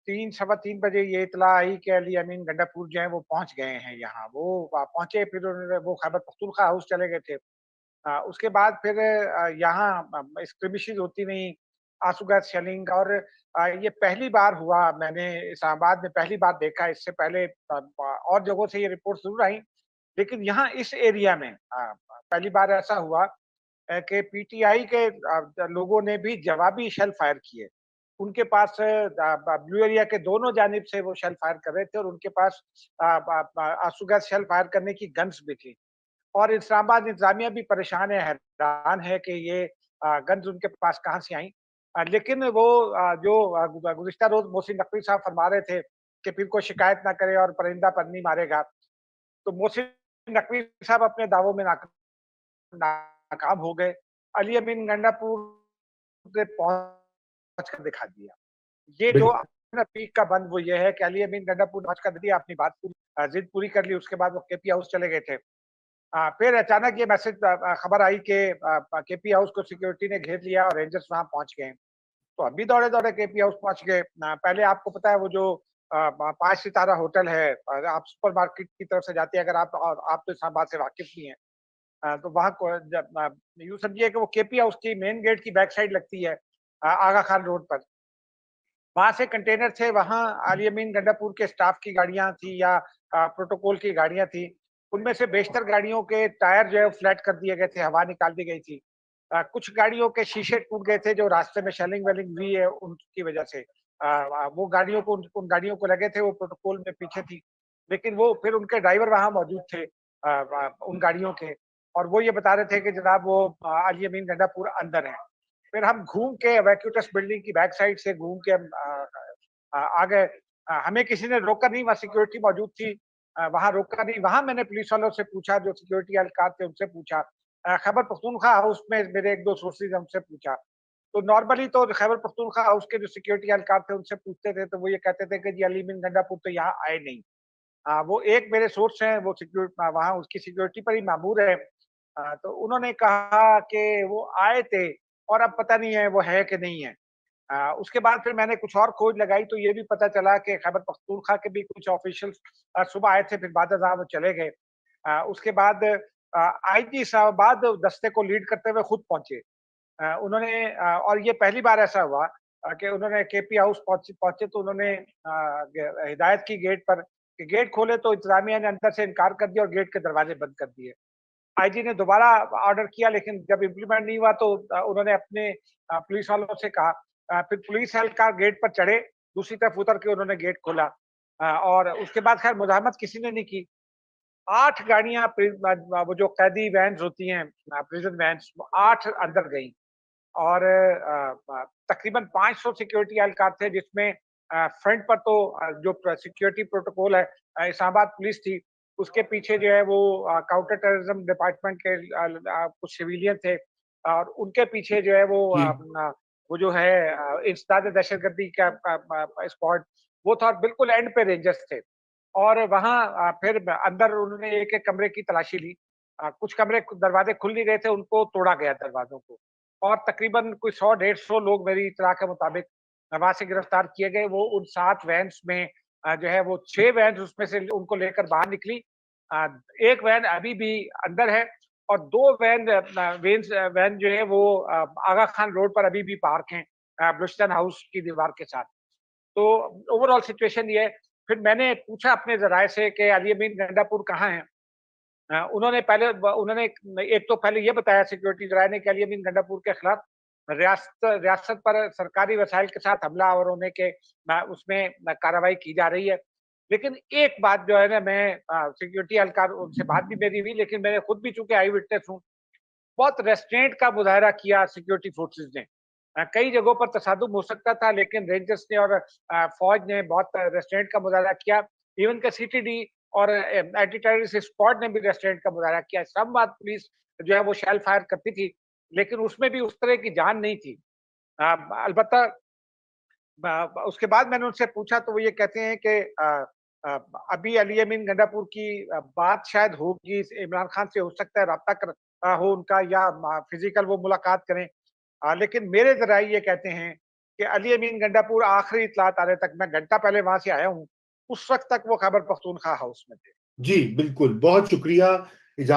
3 सवा 3 बजे ये इत्तला आई कि अली अमीन गंडापुर जो है वो पहुँच गए हैं यहाँ। वो पहुँचे, फिर उन्होंने वो खैबर पख्तूनख्वा हाउस चले गए थे। उसके बाद फिर यहाँ स्क्रिमिशेस होती रहीं, आंसू गैस शेलिंग, और ये पहली बार हुआ, मैंने इस्लामाबाद में पहली बार देखा। इससे पहले और जगहों से ये रिपोर्ट ज़रूर आई, लेकिन यहाँ इस एरिया में पहली बार ऐसा हुआ कि पीटीआई के लोगों ने भी जवाबी शेल फायर किए। उनके पास ब्लू एरिया के दोनों जानिब से वो शेल फायर कर रहे थे, और उनके पास आंसू गैस शेल फायर करने की गन्स भी थी। और इस्लामाबाद इंतज़ामिया भी परेशान है, हैरान है कि ये गन्स उनके पास कहाँ से आईं। लेकिन वो जो गुज़िश्ता रोज़ मोहसिन नकवी साहब फरमा रहे थे कि फिर कोई शिकायत ना करे और परिंदा पन्नी मारेगा। तो मोहसिन नकवी साहब अपने दावों में नाकाम हो गए। अली अमीन गंडापुर ने पहुँच कर दिखा दिया। ये जो बिल्कुल। अपना पीक का बंद वो ये है कि अली अमीन गंडापुर पहुँच कर दिया, अपनी बात पूरी ज़िद पूरी कर ली, उसके बाद वो केपी हाउस चले गए थे। फिर अचानक ये मैसेज खबर आई कि केपी हाउस को सिक्योरिटी ने घेर लिया और रेंजर्स वहाँ पहुँच गए। तो हम भी दौड़े-दौड़े केपी हाउस पहुँच गए। पहले आपको पता है वो जो 5 सितारा होटल है, आप सुपरमार्केट की तरफ से जाते हैं, अगर आप तो इस्लामाबाद से वाकिफ़ नहीं हैं। तो वहाँ को जब यूँ समझिए कि वो केपी हाउस की मेन गेट की बैक साइड लगती है, आगा खान रोड पर। वहाँ से कंटेनर थे, वहाँ अली अमीन गंडापुर के स्टाफ की गाड़ियाँ थी या प्रोटोकॉल की गाड़ियाँ थी। उनमें से बेशतर गाड़ियों के टायर जो है फ्लैट कर दिए गए थे, हवा निकाल दी गई थी। कुछ गाड़ियों के शीशे टूट गए थे, जो रास्ते में शेलिंग-वेलिंग हुई है उनकी वजह से। वो गाड़ियों को उन गाड़ियों को लगे थे, वो प्रोटोकॉल में पीछे थी। लेकिन वो फिर उनके ड्राइवर वहाँ मौजूद थे उन गाड़ियों के, और वो ये बता रहे थे कि जनाब वो अली अमीन गंडापुर अंदर हैं। फिर हम घूम के वैक्यूटस बिल्डिंग की बैक साइड से घूम के हम आ गए। हमें किसी ने रोका नहीं, वहाँ सिक्योरिटी मौजूद थी। वहाँ रोका नहीं, वहाँ मैंने पुलिस वालों से पूछा, जो सिक्योरिटी एहलकार थे उनसे पूछा। खैबर पख्तूनख्वा हाउस में मेरे 1-2 सोर्सेज़ हैं, उनसे पूछा। तो नॉर्मली तो खैबर पख्तूनख्वा हाउस के जो सिक्योरिटी एहलकार थे उनसे पूछते थे, तो वो ये कहते थे कि जी अली अमीन गंडापुर तो यहाँ आए नहीं। वो एक मेरे सोर्स हैं, वो वहाँ उसकी सिक्योरिटी पर ही मामूर है। तो उन्होंने कहा कि वो आए थे और अब पता नहीं है वो है कि नहीं है। उसके बाद फिर मैंने कुछ और खोज लगाई, तो ये भी पता चला कि खैबर पख्तूनख्वा के भी कुछ ऑफिशियल्स सुबह आए थे, फिर बाद-ए-ज़ाह वो चले गए। उसके बाद आईजी इस्लामाबाद दस्ते को लीड करते हुए खुद पहुँचे। उन्होंने और ये पहली बार ऐसा हुआ कि उन्होंने केपी हाउस पहुँचे पहुँचे तो उन्होंने हिदायत की गेट पर कि गेट खोले, तो इंतज़ामिया ने अंदर से इनकार कर दिया और गेट के दरवाजे बंद कर दिए। आईजी ने दोबारा ऑर्डर किया, लेकिन जब इम्प्लीमेंट नहीं हुआ तो उन्होंने अपने पुलिस वालों से कहा। फिर पुलिस एहलकार गेट पर चढ़े, दूसरी तरफ उतर के उन्होंने गेट खोला। और उसके बाद खैर मुज़ाहमत किसी ने नहीं की। 8 गाड़ियाँ वो जो कैदी वैन्स होती हैं, प्रिज़न वैन्स, वो 8 अंदर गईं। और तकरीबन 500 सिक्योरिटी एहलकार थे, जिसमें फ्रंट पर तो जो सिक्योरिटी प्रोटोकॉल है, इस्लामाबाद पुलिस थी, उसके पीछे जो है वो काउंटर टेररिज्म डिपार्टमेंट के कुछ सिविलियन थे, और उनके पीछे जो है जी। वो जो है इंसदाद दहशतगर्दी का स्क्वाड, वो था, और बिल्कुल एंड पे रेंजर्स थे। और वहाँ फिर अंदर उन्होंने एक-एक कमरे की तलाशी ली। कुछ कमरे दरवाजे खुल नहीं रहे थे, उनको तोड़ा गया दरवाज़ों को। और तकरीबन कोई 100 डेढ़ 100 लोग मेरी इत्तला के मुताबिक वहाँ से गिरफ्तार किए गए। वो उन 7 वैन्स में जो है वो 6 वैन्स उसमें से उनको लेकर बाहर निकली। अ, 1 वैन अभी भी अंदर है, और 2 वैन जो है वो आगा खान रोड पर अभी भी पार्क हैं, ब्लुस्टन हाउस की दीवार के साथ। तो ओवरऑल सिचुएशन ये है। फिर मैंने पूछा अपने ज़राए से कि अली अमीन गंडापुर कहाँ हैं? उन्होंने एक तो पहले ये बताया सिक्योरिटी ज़राए ने कि अली अमीन गंडापुर के खिलाफ रियासत पर सरकारी वसाइल के साथ हमला-आवर होने के उसमें कार्रवाई की जा रही है। लेकिन एक बात जो है ना, मैं सिक्योरिटी एहलकार उनसे बात भी मेरी हुई, लेकिन मैंने खुद भी चूँकि आई विटनेस हूँ, बहुत रेस्ट्रेंट का मुज़ाहरा किया सिक्योरिटी फोर्सेस ने। कई जगहों पर तसादुम हो सकता था, लेकिन रेंजर्स ने और फ़ौज ने बहुत रेस्ट्रेंट का मुज़ाहरा किया। इवन के सीटीडी और एंटी टेररिस्ट स्क्वाड ने भी रेस्ट्रेंट का मुज़ाहरा किया। इस्लामाबाद पुलिस जो है वो शेल फायर करती थी, लेकिन उसमें भी उस तरह की जान नहीं थी। अलबत्ता उसके बाद मैंने उनसे पूछा, तो वो ये कहते हैं कि अ, अभी अली अमीन गंडापुर की बात शायद होगी, इमरान खान से हो सकता है राब्ता हो उनका, या फिजिकल वो मुलाकात करें। लेकिन मेरे ज़राए ये कहते हैं कि अली अमीन गंडापुर आखिरी इतलात आने तक, मैं घंटा पहले वहां से आया हूँ, उस वक्त तक वो खैबर पख्तूनख्वा हाउस में थे। जी बिल्कुल, बहुत शुक्रिया।